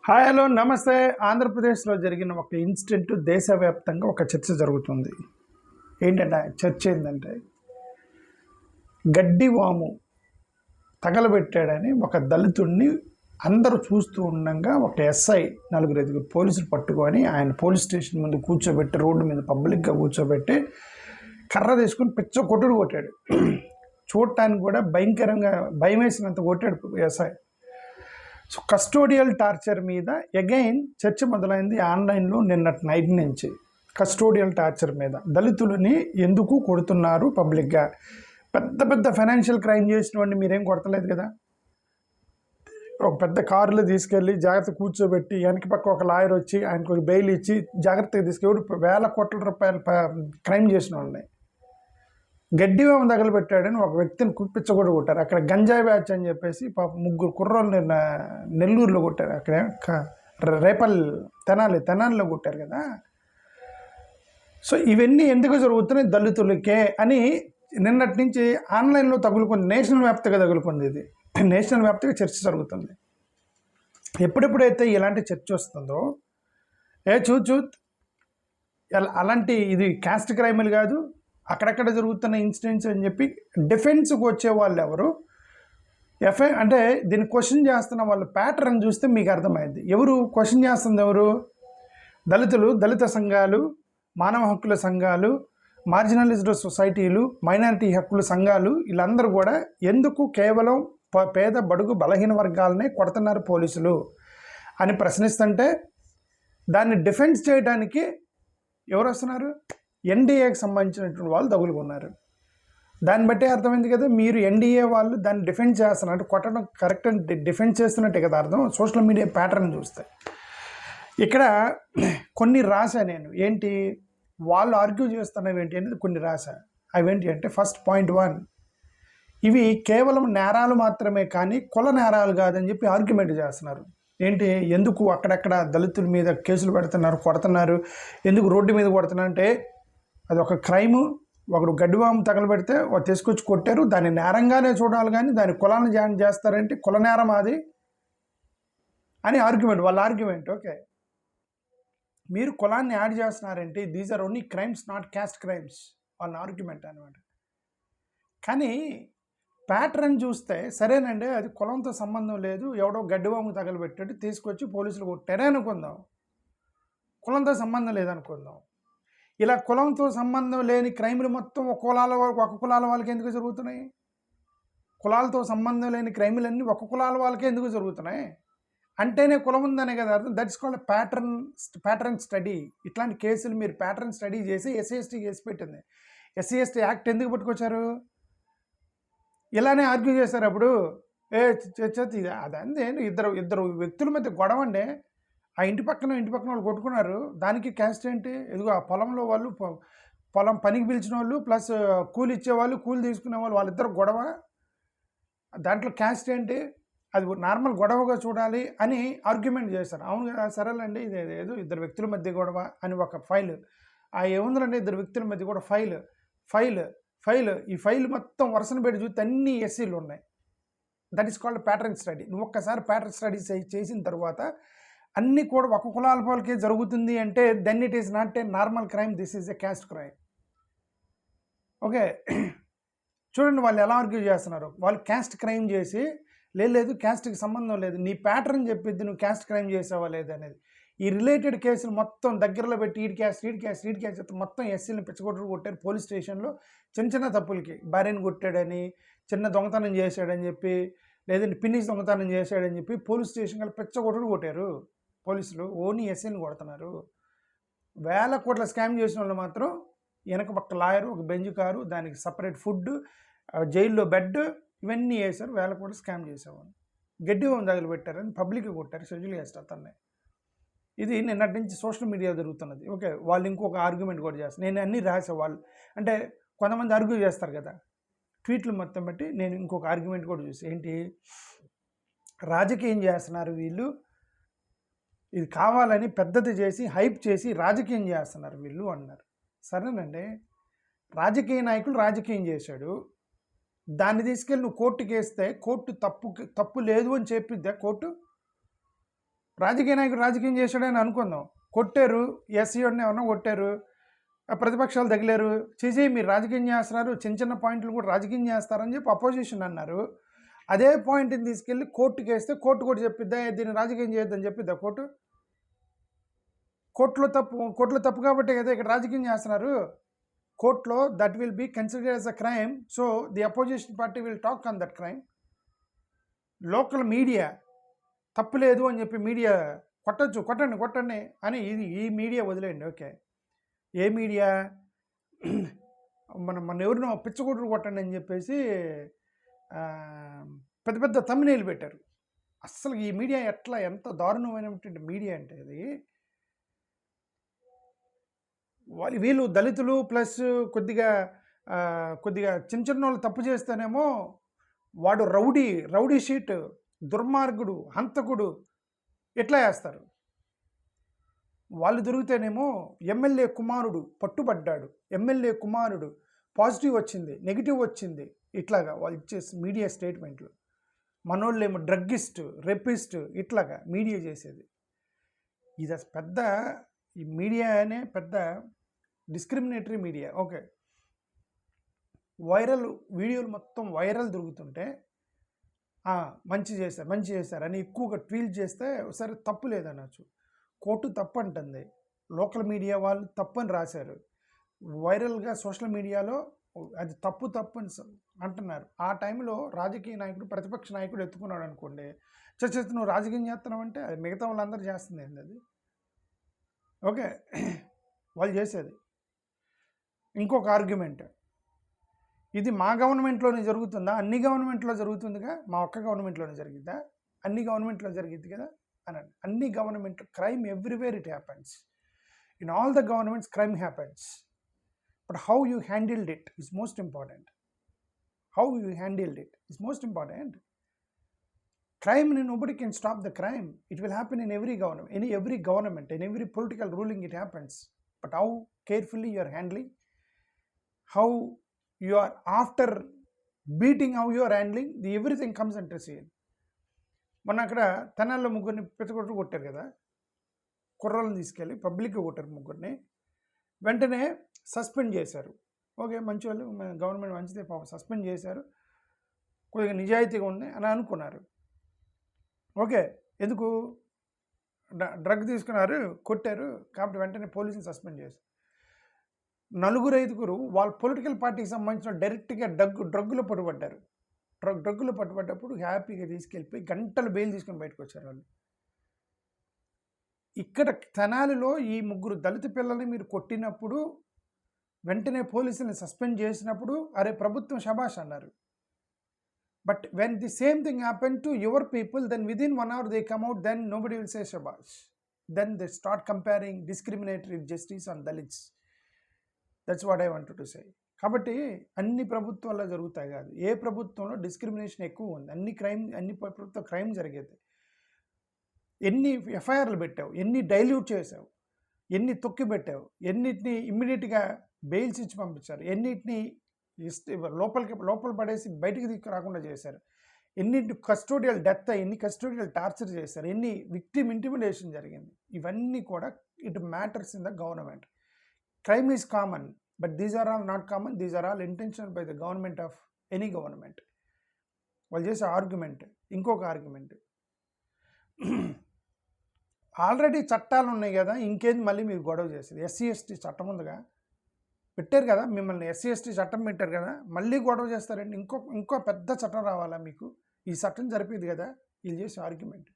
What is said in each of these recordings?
Hi hello నమస్తే. ఆంధ్రప్రదేశ్లో జరిగిన ఒక ఇన్సిడెంట్ దేశవ్యాప్తంగా ఒక చర్చ జరుగుతుంది. ఏంటంటే చర్చ ఏంటంటే గడ్డివాము తగలబెట్టాడని ఒక దళితుడిని అందరూ చూస్తూ ఉండగా ఒక ఎస్ఐ నలుగురు పోలీసులు పట్టుకొని ఆయన పోలీస్ స్టేషన్ ముందు కూర్చోబెట్టి రోడ్డు మీద పబ్లిక్గా కూర్చోబెట్టి కర్ర తీసుకుని పిచ్చ కొట్టుడు కొట్టాడు. చూడటానికి కూడా భయంకరంగా భయం వేసినంత కొట్టాడు ఎస్ఐ. సో కస్టోడియల్ టార్చర్ మీద అగైన్ చర్చ మొదలైంది ఆన్లైన్లో నిన్నటి నైట్ నుంచి. కస్టోడియల్ టార్చర్ మీద దళితులని ఎందుకు కొడుతున్నారు పబ్లిక్గా? పెద్ద పెద్ద ఫైనాన్షియల్ క్రైమ్ చేసిన వాడిని మీరేం కొడతలేదు కదా. ఒక పెద్ద కారులో తీసుకెళ్ళి జాగ్రత్త కూర్చోబెట్టి వెనక పక్క ఒక లాయర్ వచ్చి ఆయనకు ఒక బెయిల్ ఇచ్చి జాగ్రత్తగా తీసుకెళ్ళి వేల కోట్ల రూపాయల క్రైమ్ చేసిన వాళ్ళని గడ్డివాము తగలబెట్టాడని ఒక వ్యక్తిని కుప్పించకూడదు కొట్టారు. అక్కడ గంజాయి బ్యాచ్ అని చెప్పేసి పాప ముగ్గురు కుర్రోళ్ళు నెల్లూరులో కొట్టారు. అక్కడ తెనాలిలో కొట్టారు కదా. సో ఇవన్నీ ఎందుకు జరుగుతున్నాయి దళితులకే అని నిన్నటి నుంచి ఆన్లైన్లో తగులుకుంది. నేషనల్ వ్యాప్తంగా తగులుకుంది. ఇది నేషనల్ వ్యాప్తంగా చర్చ జరుగుతుంది. ఎప్పుడెప్పుడైతే ఇలాంటి చర్చ వస్తుందో అలాంటి ఇది క్యాస్ట్ క్రైమ్లు కాదు, అక్కడక్కడ జరుగుతున్న ఇన్సిడెంట్స్ అని చెప్పి డిఫెన్స్కి వచ్చే వాళ్ళు ఎవరు అంటే దీన్ని క్వశ్చన్ చేస్తున్న వాళ్ళ ప్యాటర్న్ చూస్తే మీకు అర్థమైంది. ఎవరు క్వశ్చన్ చేస్తుంది? ఎవరు? దళితులు, దళిత సంఘాలు, మానవ హక్కుల సంఘాలు, మార్జినలైజ్డ్ సొసైటీలు, మైనారిటీ హక్కుల సంఘాలు, వీళ్ళందరూ కూడా ఎందుకు కేవలం పేద బడుగు బలహీన వర్గాలనే కొడుతున్నారు పోలీసులు అని ప్రశ్నిస్తుంటే దాన్ని డిఫెన్స్ చేయడానికి ఎవరు వస్తున్నారు? ఎన్డీఏకి సంబంధించినటువంటి వాళ్ళు తగులుకున్నారు. దాన్ని బట్టే అర్థమైంది కదా, మీరు ఎన్డీఏ వాళ్ళు దాన్ని డిఫెండ్ చేస్తున్నట్టు కొట్టడం కరెక్ట్ అని డిఫెండ్ చేస్తున్నట్టే కదా అర్థం. సోషల్ మీడియా ప్యాటర్న్ చూస్తే ఇక్కడ కొన్ని రాశా నేను ఏంటి వాళ్ళు ఆర్గ్యూ చేస్తున్నవి ఏంటి అనేది కొన్ని రాశా. అవేంటి అంటే ఫస్ట్ పాయింట్ 1, ఇవి కేవలం నేరాలు మాత్రమే కానీ కుల నేరాలు కాదని చెప్పి ఆర్గ్యుమెంట్ చేస్తున్నారు. ఏంటి ఎందుకు అక్కడక్కడ దళితుల మీద కేసులు పెడుతున్నారు, కొడుతున్నారు, ఎందుకు రోడ్డు మీద కొడుతున్నారు అంటే అది ఒక క్రైము. ఒకడు గడ్డివాము తగలబెడితే తీసుకొచ్చి కొట్టారు, దాన్ని నేరంగానే చూడాలి కానీ దాని కులాన్ని జాయిన్ చేస్తారంటే కుల నేరం అది అని ఆర్గ్యుమెంట్, వాళ్ళ ఆర్గ్యుమెంట్. ఓకే, మీరు కులాన్ని యాడ్ చేస్తున్నారంటే these are only crimes not caste crimes, వాళ్ళ ఆర్గ్యుమెంట్ అనమాట. కానీ ప్యాటర్న్ చూస్తే సరేనండి అది కులంతో సంబంధం లేదు, ఎవడో గడ్డివాము తగలబెట్టాడు తీసుకొచ్చి పోలీసులు కొట్టారే అనుకుందాం, కులంతో సంబంధం లేదనుకుందాం. ఇలా కులంతో సంబంధం లేని క్రైములు మొత్తం ఒక కులాల వాళ్ళకి ఎందుకు జరుగుతున్నాయి? కులాలతో సంబంధం లేని క్రైములన్నీ ఒక కులాల వాళ్ళకే ఎందుకు జరుగుతున్నాయి అంటేనే కులం ఉందనే కదా అర్థం. That's called pattern study. ఇట్లాంటి కేసులు మీరు ప్యాటర్న్ స్టడీ చేసి ఎస్సీ/ఎస్టీ కేసు పెట్టింది. ఎస్సీ/ఎస్టీ యాక్ట్ ఎందుకు పట్టుకొచ్చారు? ఇలానే ఆర్గ్యూ చేశారు. అప్పుడు అదంతే ఇద్దరు వ్యక్తుల మధ్య గొడవ అండి. ఆ ఇంటి పక్కన వాళ్ళు కొట్టుకున్నారు, దానికి క్యాస్ట్ ఏంటి? ఎదుగు ఆ పొలంలో వాళ్ళు పొలం పనికి పిలిచిన వాళ్ళు ప్లస్ కూలి ఇచ్చేవాళ్ళు, కూలి తీసుకునే వాళ్ళు, వాళ్ళిద్దరు గొడవ. దాంట్లో క్యాస్ట్ ఏంటి? అది నార్మల్ గొడవగా చూడాలి అని ఆర్గ్యుమెంట్ చేశారు. అవును కదా, సరేలేండి ఇది ఏదో ఇద్దరు వ్యక్తుల మధ్య గొడవ అని ఒక ఫైల్. ఏముందండి ఇద్దరు వ్యక్తుల మధ్య కూడా ఫైల్ ఈ ఫైల్ మొత్తం వరుసను పెట్టి చూస్తే అన్ని ఎస్సీలు ఉన్నాయి. That is called pattern study. నువ్వు ఒక్కసారి ప్యాటర్న్ స్టడీ చేసిన తర్వాత అన్నీ కూడా ఒక కులాల వాళ్ళకే జరుగుతుంది అంటే then it is not a normal crime, this is a caste crime. Okay, చూడండి వాళ్ళు ఎలా ఆర్గ్యూ చేస్తున్నారు. వాళ్ళు క్యాస్ట్ క్రైమ్ చేసి లేదు క్యాస్ట్కి సంబంధం లేదు, నీ ప్యాటర్న్ చెప్పిద్ది నువ్వు క్యాస్ట్ క్రైమ్ చేసావా లేదనేది. ఈ రిలేటెడ్ కేసులు మొత్తం దగ్గరలో పెట్టి ఈడ్ క్యాస్ట్ మొత్తం ఎస్సీలను కొట్టారు పోలీస్ స్టేషన్లో. చిన్న తప్పులకి భార్యను కొట్టాడని, చిన్న దొంగతనం చేశాడని చెప్పి, లేదంటే పిన్నిస్ దొంగతనం చేశాడని చెప్పి పోలీస్ స్టేషన్ కలిపి కొట్టారు పోలీసులు. ఓన్లీ ఎస్సీని కొడుతున్నారు. వేల కోట్ల స్కామ్ చేసిన వాళ్ళు మాత్రం వెనక పక్క లాయరు, ఒక బెంచ్ కారు, దానికి సపరేట్ ఫుడ్, జైల్లో బెడ్, ఇవన్నీ వేశారు. వేల కోట్ల స్కామ్ చేసేవాళ్ళు. గడ్డివాము తగలబెట్టారని పబ్లిక్ కొట్టారు, షెడ్యూల్ చేస్తారు అతన్ని. ఇది నిన్నటి నుంచి సోషల్ మీడియా జరుగుతున్నది. ఓకే, వాళ్ళు ఇంకొక ఆర్గ్యుమెంట్ కూడా చేస్తారు. నేను అన్నీ రాసేవాళ్ళు అంటే కొంతమంది ఆర్గ్యూ చేస్తారు కదా ట్వీట్లు మొత్తం బట్టి. నేను ఇంకొక ఆర్గ్యుమెంట్ కూడా చూసి ఏంటి రాజకీయం చేస్తున్నారు వీళ్ళు, ఇది కావాలని పెద్దది చేసి హైప్ చేసి రాజకీయం చేస్తున్నారు వీళ్ళు అన్నారు. సరేనండి, రాజకీయ నాయకులు రాజకీయం చేశాడు, దాన్ని తీసుకెళ్ళి నువ్వు కోర్టుకి వేస్తే కోర్టు తప్పు లేదు అని చెప్పిద్దా కోర్టు? రాజకీయ నాయకుడు రాజకీయం చేశాడని అనుకుందాం, కొట్టారు, ఎస్సీని ఎవరన్నా కొట్టారు, ప్రతిపక్షాలు తగిలారు, చేసి మీరు రాజకీయం చేస్తున్నారు, చిన్న చిన్న పాయింట్లు కూడా రాజకీయం చేస్తారని చెప్పి అపోజిషన్ అన్నారు. అదే పాయింట్ని తీసుకెళ్ళి కోర్టుకి వేస్తే కోర్టు కూడా చెప్పిద్దా దీన్ని రాజకీయం చేయొద్దని చెప్పిద్దా కోర్టు? కోర్టులో తప్పు కాబట్టి కదా ఇక్కడ రాజకీయం చేస్తున్నారు. కోర్టులో that will be considered as a crime, so the opposition party will talk on that crime. Local media తప్పు లేదు అని చెప్పి మీడియా కొట్టండి అని ఈ మీడియా వదిలేయండి. ఓకే, ఏ మీడియా మన ఎవరినో పిచ్చగొట్టుడు కొట్టండి అని చెప్పేసి పెద్ద పెద్ద తమ్మినేలు పెట్టారు. అస్సలు ఈ మీడియా ఎంత దారుణమైనటువంటి మీడియా అంటే అది, వీళ్ళు దళితులు ప్లస్ కొద్దిగా చిన్న చిన్న వాళ్ళు తప్పు చేస్తేనేమో వాడు రౌడీ షీట్, దుర్మార్గుడు, హంతకుడు ఎట్లా వేస్తారు. వాళ్ళు దొరికితేనేమో ఎమ్మెల్యే కుమారుడు పట్టుబడ్డాడు, ఎమ్మెల్యే కుమారుడు పాజిటివ్ వచ్చింది, నెగిటివ్ వచ్చింది, ఇట్లాగా వాళ్ళు ఇచ్చేసి మీడియా స్టేట్మెంట్లు. మనోళ్ళేమో డ్రగ్గిస్ట్, రెపిస్ట్, ఇట్లాగా మీడియా చేసేది. ఇది పెద్ద ఈ మీడియానే పెద్ద డిస్క్రిమినేటరీ మీడియా. ఓకే, వైరల్ వీడియోలు మొత్తం వైరల్ దొరుకుతుంటే మంచి చేశారు అని ఎక్కువగా ట్వీట్ చేస్తే సరే తప్పు లేదనొచ్చు. కోర్టు తప్పు అంటుంది, లోకల్ మీడియా వాళ్ళు తప్పు అని రాశారు, వైరల్గా సోషల్ మీడియాలో అది తప్పు అని అంటున్నారు. ఆ టైంలో రాజకీయ నాయకుడు, ప్రతిపక్ష నాయకుడు ఎత్తుకున్నాడు అనుకోండి, చచ్చేసి నువ్వు రాజకీయం చేస్తున్నావు అంటే అది మిగతా వాళ్ళందరూ చేస్తుంది ఏంది అది? ఓకే, వాళ్ళు చేసేది. ఇంకొక ఆర్గ్యుమెంట్, ఇది మా గవర్నమెంట్లోనే జరుగుతుందా? అన్ని గవర్నమెంట్లో జరుగుతుందిగా, మా ఒక్క గవర్నమెంట్లోనే జరిగిద్దా? అన్ని గవర్నమెంట్లో జరిగిద్ది కదా అనండి. అన్ని government crime everywhere it happens. In all the governments crime happens. But how you handled it is most important. Crime, nobody can stop the crime. It will happen in every government, in every political ruling it happens. But how carefully you are handling, how you are after beating, how you are handling, everything comes into scene. మొన్న అక్కడ తెనాల్లో ముగ్గురిని పెద్దకొట్టు కొట్టారు కదా, కుర్రోళ్ళని తీసుకెళ్ళి పబ్లిక్గా కొట్టారు ముగ్గురిని, వెంటనే సస్పెండ్ చేశారు. ఓకే, మంచి వాళ్ళు, గవర్నమెంట్ మంచిదే, పాపం సస్పెండ్ చేశారు, కొద్దిగా నిజాయితీగా ఉంది అని అనుకున్నారు. ఓకే, ఎందుకు? డ్రగ్ తీసుకున్నారు, కొట్టారు కాబట్టి వెంటనే పోలీసుని సస్పెండ్ చేశారు. 4-5 వాళ్ళ పొలిటికల్ పార్టీకి సంబంధించిన డైరెక్ట్గా డ్రగ్గులో పట్టుబడ్డారు. డ్రగ్గులో పట్టుబడ్డప్పుడు హ్యాపీగా తీసుకెళ్ళిపోయి గంటలు బెయిల్ తీసుకొని బయటకు వచ్చారు వాళ్ళు. ఇక్కడ తెనాలిలో ఈ 3 దళిత పిల్లల్ని మీరు కొట్టినప్పుడు వెంటనే పోలీసుని సస్పెండ్ చేసినప్పుడు అరే ప్రభుత్వం శబాష్ అన్నారు. But when the same thing happened to your people, then within 1 hour they come out, then nobody will say shabash. Then they start comparing discriminatory justice on Dalits. That's what I wanted to say. కాబట్టి అన్ని ప్రభుత్వాల్లో జరుగుతాయి కాదు, ఏ ప్రభుత్వంలో discrimination ఎక్కువ ఉంది, అన్ని ప్రభుత్వ క్రైమ్ జరిగేది. ఎన్ని ఎఫ్ఐఆర్లు పెట్టావు, ఎన్ని డైల్యూట్ చేసావు, ఎన్ని తొక్కి పెట్టావు, ఎన్నిటిని ఇమ్మీడియట్గా బెయిల్స్ ఇచ్చి పంపించారు, ఎన్నిటిని లోపల పడేసి బయటికి తీసుకురాకుండా చేశారు, ఎన్ని కస్టోడియల్ డెత్, ఎన్ని కస్టోడియల్ టార్చర్ చేశారు, ఎన్ని విక్టిమ్ ఇంటిమిడేషన్ జరిగింది. ఇవన్నీ కూడా it matters in the government. Crime is common, but these are all not common, these are all intentional by the government of any government. వాళ్ళు చేసే ఆర్గ్యుమెంట్. ఇంకొక argument, already చట్టాలు ఉన్నాయి కదా, ఇంకేంది మళ్ళీ మీరు గొడవ చేసేది? ఎస్సీ ఎస్టీ చట్టం ఉందిగా, పెట్టారు కదా మిమ్మల్ని, ఎస్సీ ఎస్టీ చట్టం పెట్టారు కదా, మళ్ళీ గొడవ చేస్తారండి, ఇంకో పెద్ద చట్టం రావాలా మీకు? ఈ చట్టం జరిపేది కదా. వీళ్ళు చేసే ఆర్గ్యుమెంట్,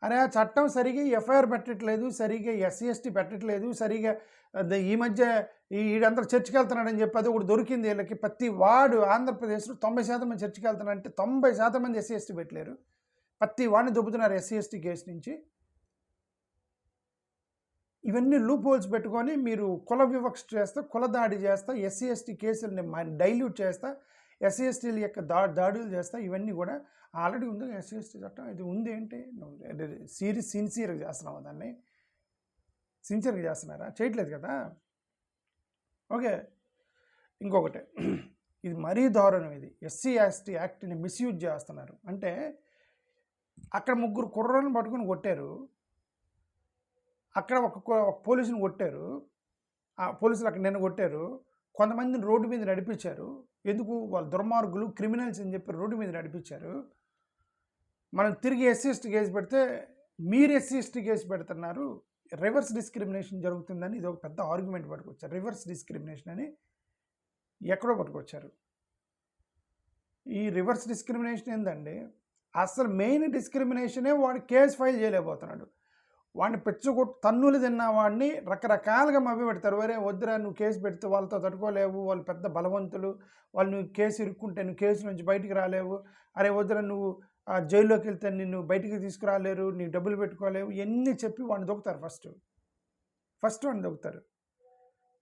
అరే ఆ చట్టం సరిగా ఎఫ్ఐఆర్ పెట్టట్లేదు, సరిగా ఎస్సీ ఎస్టీ పెట్టట్లేదు, సరిగా ఈ మధ్య వీడందరూ చర్చికి వెళ్తున్నాడని చెప్పి అది ఒకటి దొరికింది వీళ్ళకి. ప్రతి వాడు ఆంధ్రప్రదేశ్లో 90% మంది చర్చికి వెళ్తున్నారంటే 90% మంది ఎస్సీ ఎస్టీ పెట్టలేరు. ప్రతి వాడిని దొబ్బుతున్నారు ఎస్సీ ఎస్టీ కేసు నుంచి. ఇవన్నీ లూప్ హోల్స్ పెట్టుకొని మీరు కుల వివక్ష చేస్తా, కుల దాడి చేస్తా, ఎస్సీ ఎస్టీ కేసులని డైల్యూట్ చేస్తా, ఎస్సీ ఎస్టీల యొక్క దాడులు చేస్తా. ఇవన్నీ కూడా ఆల్రెడీ ఉంది ఎస్సీ ఎస్టీ చట్టం, ఇది ఉంది ఏంటి? సిన్సియర్గా చేస్తున్నావా దాన్ని? సిన్సియర్గా చేస్తున్నారా? చేయట్లేదు కదా. ఓకే, ఇంకొకటి, ఇది మరీ దారుణం. ఇది ఎస్సీ ఎస్టీ యాక్ట్ని మిస్యూజ్ చేస్తున్నారు. అంటే అక్కడ ముగ్గురు కుర్రోళ్ళని పట్టుకుని కొట్టారు, అక్కడ ఒక పోలీసుని కొట్టారు, ఆ పోలీసులు అక్కడ నిన్న కొట్టారు, కొంతమందిని రోడ్డు మీద నడిపించారు. ఎందుకు? వాళ్ళు దుర్మార్గులు, క్రిమినల్స్ అని చెప్పి రోడ్డు మీద నడిపించారు. మనం తిరిగి ఎస్సీ ఎస్టీ కేసు పెడితే మీరు ఎస్సీ ఎస్టీ కేసు పెడుతున్నారు, రివర్స్ డిస్క్రిమినేషన్ జరుగుతుందని ఇది ఒక పెద్ద ఆర్గ్యుమెంట్ పట్టుకొచ్చారు. రివర్స్ డిస్క్రిమినేషన్ అని ఎక్కడో పట్టుకొచ్చారు. ఈ రివర్స్ డిస్క్రిమినేషన్ ఏందండి? అసలు మెయిన్ డిస్క్రిమినేషనే వాడు కేసు ఫైల్ చేయలేకపోతున్నాడు. వాడిని పెచ్చుకొట్టు తన్నులు తిన్న వాడిని రకరకాలుగా మభ్య పెడతారు. వరే వద్దురా, నువ్వు కేసు పెడితే వాళ్ళతో తట్టుకోలేవు, వాళ్ళు పెద్ద బలవంతులు, వాళ్ళు నువ్వు కేసు ఇరుక్కుంటే నువ్వు కేసు నుంచి బయటికి రాలేవు, అరే వద్దురా, నువ్వు జైల్లోకి వెళ్తే నిన్ను బయటికి తీసుకురాలేరు, నీకు డబ్బులు పెట్టుకోలేవు, ఇవన్నీ చెప్పి వాడిని దొక్కుతారు. ఫస్ట్ వాడిని దొక్కుతారు.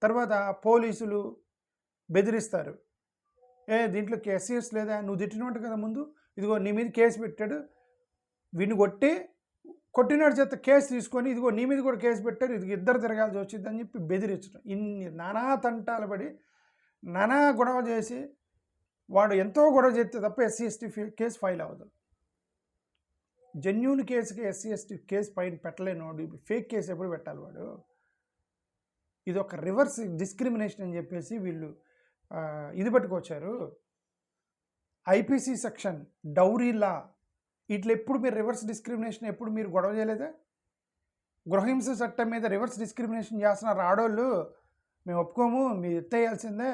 తర్వాత పోలీసులు బెదిరిస్తారు. దీంట్లో ఎస్సీఎస్ లేదా, నువ్వు తిట్టినట్టు కదా ముందు, ఇదిగో నీ మీద కేసు పెట్టాడు, వీడిని కొట్టినాడు చేత కేసు తీసుకొని ఇదిగో నీ మీద కూడా కేసు పెట్టారు, ఇది ఇద్దరు తిరగాల్సి వచ్చింది అని చెప్పి బెదిరించడం. ఇన్ని నానా తంటాలు పడి నానా గొడవ చేసి వాడు ఎంతో గొడవ చేస్తే తప్ప ఎస్సీ ఎస్టీ కేసు ఫైల్ అవ్వదు. జెన్యూన్ కేసుకి ఎస్సీ ఎస్టీ కేసు ఫైల్ పెట్టలేనోడు ఫేక్ కేసు ఎప్పుడు పెట్టాలి వాడు? ఇది ఒక రివర్స్ డిస్క్రిమినేషన్ అని చెప్పేసి వీళ్ళు ఇది పట్టుకొచ్చారు. ఐపీసీ సెక్షన్, డౌరీ లా, ఇట్లా ఎప్పుడు మీరు రివర్స్ డిస్క్రిమినేషన్ ఎప్పుడు మీరు గొడవ చేయలేదా? గృహహింస చట్టం మీద రివర్స్ డిస్క్రిమినేషన్ చేస్తున్నారు ఆడవాళ్ళు, మేము ఒప్పుకోము, మీరు ఎత్తేయాల్సిందే,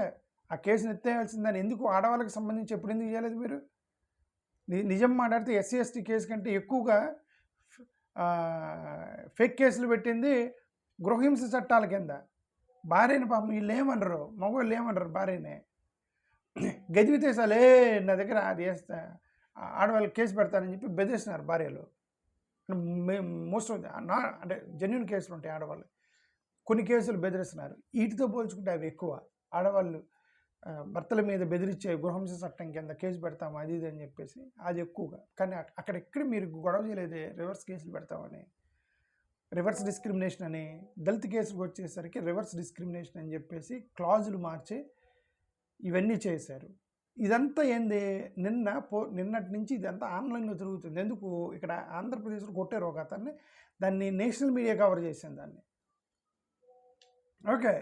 ఆ కేసును ఎత్తేయాల్సిందని ఎందుకు ఆడవాళ్ళకి సంబంధించి ఎప్పుడు ఎందుకు చేయలేదు మీరు? నిజం మాట్లాడితే ఎస్సీ ఎస్టీ కేసు కంటే ఎక్కువగా ఫేక్ కేసులు పెట్టింది గృహహింస చట్టాల కింద. భార్యని పాపం వీళ్ళు ఏమనరు, మగవాళ్ళు ఏమనరు, భార్యనే గదివితేసాలే నా దగ్గర అది వేస్తా, ఆడవాళ్ళకి కేసు పెడతానని చెప్పి బెదిరిస్తున్నారు భార్యలు. మోస్ట్ ఆఫ్ అంటే జెన్యూన్ కేసులు ఉంటాయి ఆడవాళ్ళు, కొన్ని కేసులు బెదిరిస్తున్నారు. వీటితో పోల్చుకుంటే అవి ఎక్కువ. ఆడవాళ్ళు భర్తల మీద బెదిరించే గృహహింస చట్టం కింద కేసు పెడతాము అది ఇది అని చెప్పేసి అది ఎక్కువగా. కానీ అక్కడెక్కడ మీరు గొడవ చేయలేదే రివర్స్ కేసులు పెడతామని, రివర్స్ డిస్క్రిమినేషన్ అని. దళిత కేసులకు వచ్చేసరికి రివర్స్ డిస్క్రిమినేషన్ అని చెప్పేసి క్లాజులు మార్చి ఇవన్నీ చేశారు. ఇదంతా ఏంది? నిన్నటి నుంచి ఇదంతా ఆన్లైన్లో తిరుగుతుంది. ఎందుకు? ఇక్కడ ఆంధ్రప్రదేశ్లో కొట్టారు ఒక అతన్ని, దాన్ని నేషనల్ మీడియా కవర్ చేసింది దాన్ని. ఓకే,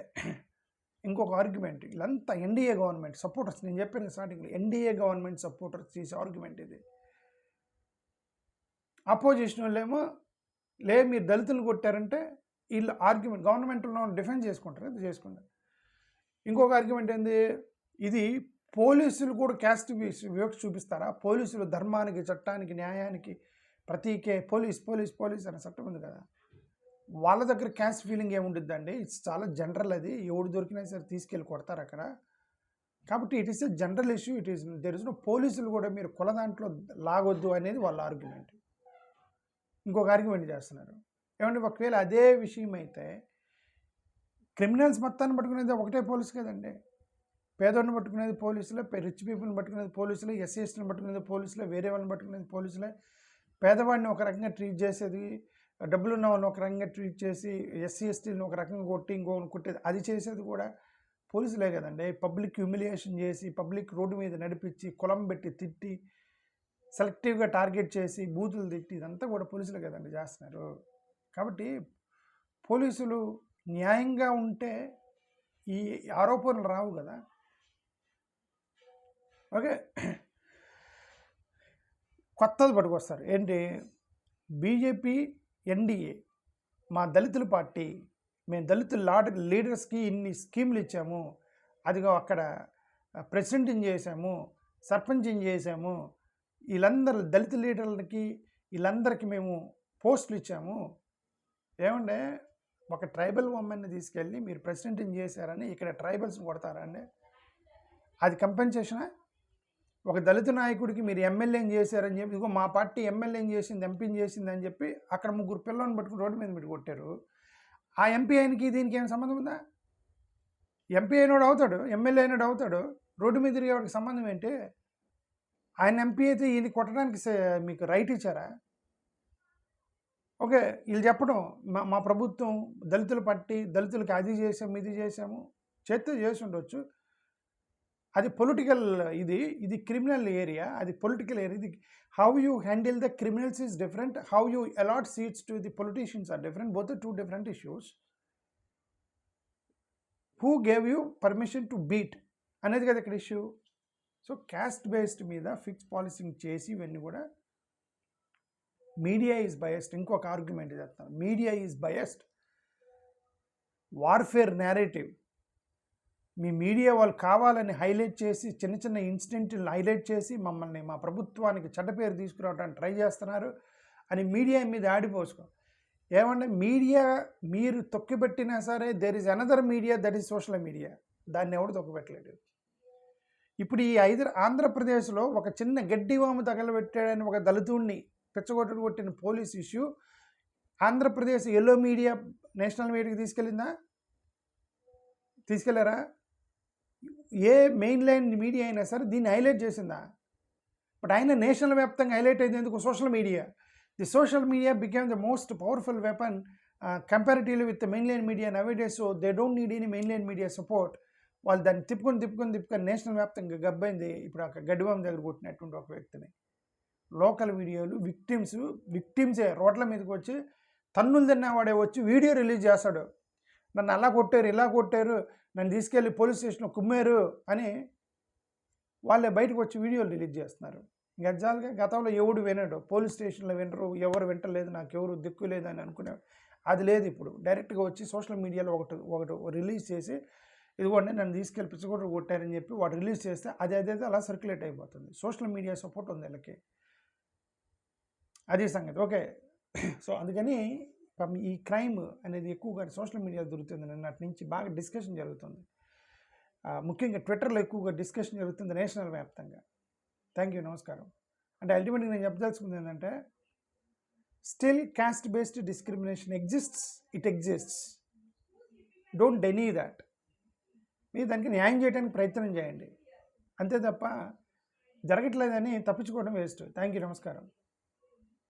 ఇంకొక ఆర్గ్యుమెంట్, వీళ్ళంతా ఎన్డీఏ గవర్నమెంట్ సపోర్టర్స్. నేను చెప్పాను స్టార్టింగ్లో, ఎన్డీఏ గవర్నమెంట్ సపోర్టర్స్ చేసే ఆర్గ్యుమెంట్ ఇది. అపోజిషన్ వాళ్ళేమో మీరు దళితులు కొట్టారంటే వీళ్ళు ఆర్గ్యుమెంట్ గవర్నమెంట్లో డిఫెండ్ చేసుకుంటారు, ఇది చేసుకుంటారు. ఇంకొక ఆర్గ్యుమెంట్ ఏంది? ఇది పోలీసులు కూడా క్యాస్ట్ వివక్ష చూపిస్తారా? పోలీసులు ధర్మానికి, చట్టానికి, న్యాయానికి ప్రతీకే పోలీస్ పోలీస్ పోలీస్ అనే చట్టం ఉంది కదా, వాళ్ళ దగ్గర క్యాస్ట్ ఫీలింగ్ ఏముంటుందండి? ఇట్స్ చాలా జనరల్, అది ఎవడు దొరికినా సరే తీసుకెళ్ళి కొడతారు అక్కడ. కాబట్టి it is a general issue, it is there is no పోలీసులు కూడా మీరు కుల దాంట్లో లాగొద్దు అనేది వాళ్ళ ఆర్గ్యుమెంట్. ఇంకొక ఆర్గ్యుమెంట్ చేస్తున్నారు, ఏమంటే ఒకవేళ అదే విషయం అయితే క్రిమినల్స్ మొత్తాన్ని పట్టుకునేది ఒకటే పోలీసు కదండి. పేదోడిని పట్టుకునేది పోలీసులే, రిచ్ పీపుల్ని పట్టుకునేది పోలీసులే, ఎస్సీ ఎస్టీని పట్టుకునేది పోలీసులే, వేరే వాళ్ళని పట్టుకునేది పోలీసులే. పేదవాడిని ఒక రకంగా ట్రీట్ చేసేది, డబ్బులున్న వాళ్ళని ఒక రకంగా ట్రీట్ చేసి, ఎస్సీ ఎస్టీని ఒక రకంగా కొట్టి ఇంకొకరిని కొట్టేది, అది చేసేది కూడా పోలీసులే కదండి. పబ్లిక్ హ్యూమిలియేషన్ చేసి, పబ్లిక్ రోడ్డు మీద నడిపించి, కులం పెట్టి తిట్టి, సెలెక్టివ్గా టార్గెట్ చేసి, బూతులు తిట్టి, ఇదంతా కూడా పోలీసులే కదండి చేస్తున్నారు. కాబట్టి పోలీసులు న్యాయంగా ఉంటే ఈ ఆరోపణలు రావు కదా. ఓకే, కొత్తది పట్టుకొస్తారు. ఏంటి? బీజేపీ, ఎన్డీఏ, మా దళితుల పార్టీ, మేము దళితుల లీడర్స్కి ఇన్ని స్కీములు ఇచ్చాము, అదిగో అక్కడ ప్రెసిడెంట్ని చేసాము, సర్పంచ్ని చేసాము, వీళ్ళందరూ దళిత లీడర్లకి వీళ్ళందరికీ మేము పోస్టులు ఇచ్చాము. ఏమంటే ఒక ట్రైబల్ ఉమెన్ని తీసుకెళ్ళి మీరు ప్రెసిడెంట్ని చేశారని ఇక్కడ ట్రైబల్స్ని కొడతారా అండి? అది కంపెన్సేషనా? ఒక దళిత నాయకుడికి మీరు ఎమ్మెల్యేని చేశారని చెప్పి, ఇదిగో మా పార్టీ ఎమ్మెల్యేని చేసింది, ఎంపీని చేసింది అని చెప్పి అక్కడ ముగ్గురు పిల్లలను పట్టుకుని రోడ్డు మీద మీరు కొట్టారు. ఆ ఎంపీ ఆయనకి దీనికి ఏం సంబంధం ఉందా? ఎంపీ అయినోడు అవుతాడు, ఎమ్మెల్యే అయినోడు అవుతాడు, రోడ్డు మీద తిరిగేవాడికి సంబంధం ఏంటి? ఆయన ఎంపీ అయితే ఈయన కొట్టడానికి మీకు రైట్ ఇచ్చారా? ఓకే, వీళ్ళు చెప్పడం మా ప్రభుత్వం దళితుల పార్టీ, దళితులకి అది చేసాము ఇది చేసాము, చేస్తే చేసి ఉండొచ్చు. అది పొలిటికల్, ఇది క్రిమినల్ ఏరియా, అది పొలిటికల్ ఏరియా. ఇది how you handle the criminals is different, how you allot seats to the politicians are different, both two different issues. Who gave you permission to beat అనేది కదా ఇక్కడ ఇష్యూ. సో caste based మీద fix policing చేసి ఇవన్నీ కూడా మీడియా ఈజ్ బయస్డ్. ఇంకొక ఆర్గ్యుమెంట్ చేస్తాను, media is biased. Warfare narrative, మీ మీడియా వాళ్ళు కావాలని హైలైట్ చేసి చిన్న చిన్న ఇన్సిడెంట్ని హైలైట్ చేసి మమ్మల్ని, మా ప్రభుత్వానికి చెడ్డ పేరు తీసుకురావడానికి ట్రై చేస్తున్నారు అని మీడియా మీద ఆడిపోసుకో. ఏమంటే మీడియా మీరు తొక్కిపెట్టినా సరే there is another media, that is social media. దాన్ని ఎవడు తొక్కిపెట్టలేడు. ఇప్పుడు ఈ ఆంధ్రప్రదేశ్లో ఒక చిన్న గడ్డివాము తగలబెట్టాడని ఒక దళితుడిని కొట్టిన police issue Andhra Pradesh yellow media national మీడియాకి తీసుకెళ్లారా? ఏ మెయిన్ లైన్ మీడియా అయినా సరే దీన్ని హైలైట్ చేసిందా? బట్ ఆయన నేషనల్ వ్యాప్తంగా హైలైట్ అయింది ఎందుకు? Social media. The social media became the most powerful weapon comparatively with the main line media nowadays. So they don't need any main line media support. వాళ్ళు దాన్ని తిప్పుకొని నేషనల్ వ్యాప్తంగా గబ్బైంది. ఇప్పుడు అక్కడ గడ్డివాం దగ్గర కొట్టినటువంటి ఒక వ్యక్తిని. లోకల్ వీడియోలు విక్టిమ్సే రోడ్ల మీదకి వచ్చి తన్నులు తిన్నవాడే వచ్చి వీడియో రిలీజ్ చేస్తాడు. నన్ను అలా కొట్టారు, ఇలా కొట్టారు, నన్ను తీసుకెళ్ళి పోలీస్ స్టేషన్లో కుమ్మారు అని వాళ్ళే బయటకు వచ్చి వీడియోలు రిలీజ్ చేస్తున్నారు. గజ్జాలుగా గతంలో ఎవడు వినడు, పోలీస్ స్టేషన్లో వినరు, ఎవరు వింటలేదు, నాకు ఎవరు దిక్కు లేదు అని అనుకునేవాడు. అది లేదు. ఇప్పుడు డైరెక్ట్గా వచ్చి సోషల్ మీడియాలో ఒకటి రిలీజ్ చేసి ఇదిగోండి నన్ను తీసుకెళ్ళి పిచ్చగొట్టు కొట్టారని చెప్పి వాడు రిలీజ్ చేస్తే అదైతే అలా సర్క్యులేట్ అయిపోతుంది. సోషల్ మీడియా సపోర్ట్ ఉంది వీళ్ళకి. అది సంగతి. ఓకే. సో అందుకని ఈ క్రైమ్ అనేది ఎక్కువగా సోషల్ మీడియా దొరుకుతుంది. నిన్నటి నుంచి బాగా డిస్కషన్ జరుగుతుంది. ముఖ్యంగా ట్విట్టర్లో ఎక్కువగా డిస్కషన్ జరుగుతుంది నేషనల్ వ్యాప్తంగా. థ్యాంక్ యూ, నమస్కారం. అంటే అల్టిమేట్గా నేను చెప్పదలుచుకుంది ఏంటంటే still caste based discrimination it exists. Don't deny that. మీరు దానికి న్యాయం చేయడానికి ప్రయత్నం చేయండి, అంతే తప్ప జరగట్లేదని తప్పించుకోవడం వేస్ట్. థ్యాంక్ యూ, నమస్కారం.